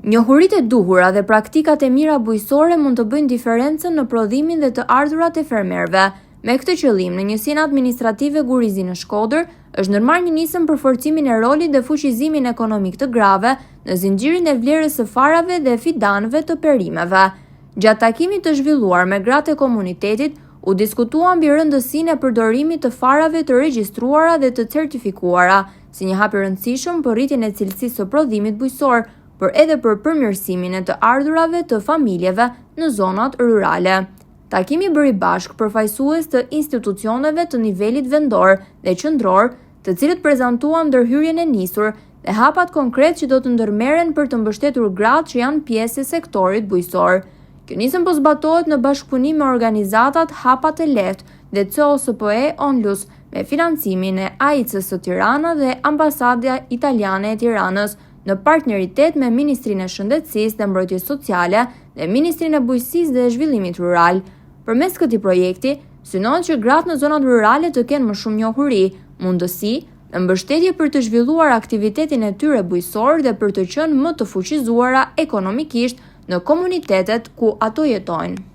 Njohuritë e duhura dhe praktikat e mira bujqësore mund të bëjnë diferencën në prodhimin dhe të ardhurat e fermerëve. Me këtë qëllim, në njësinë administrative Gurizi në Shkodër, është ndërmarrë një nisëm për forcimin e rolit dhe fuqizimin ekonomik të grave në zinxhirin e vlerës së farave dhe fidanëve të perimeve. Gjatë takimit të zhvilluar me gratë e komunitetit, u diskutua mbi rëndësinë e përdorimit të farave të regjistruara dhe të certifikuara, si një hap i rëndësishëm për rritjen e cilësisë së prodhimit bujqësor, por edhe për përmirësimin e të ardhurave të familjeve në zonat rurale. Takimi bëri bashk përfaqësues të institucioneve të nivelit vendor dhe qendror, të cilët prezantuan ndërhyrjen e nisur dhe hapat konkret që do të ndërmerren për të mbështetur gratë që janë pjesë e sektorit bujqësor. Kjo nisëm po zbatohet në bashkëpunim me organizatat Hapat e Lehtë dhe COSPE Onlus me financimin e AIC-s së Tirana dhe Ambasada Italiane e Tiranës, në partneritet me Ministrinë e Shëndetësisë dhe Mbrojtjes Sociale dhe Ministrinë e Bujqësisë dhe Zhvillimit Rural. Përmes këtij projekti, synohet që gratë në zonat rurale të kenë më shumë njohuri, mundësi dhe mbështetje për të zhvilluar aktivitetin e tyre bujqësor dhe për të qenë më të fuqizuara ekonomikisht në komunitetet ku ato jetojnë.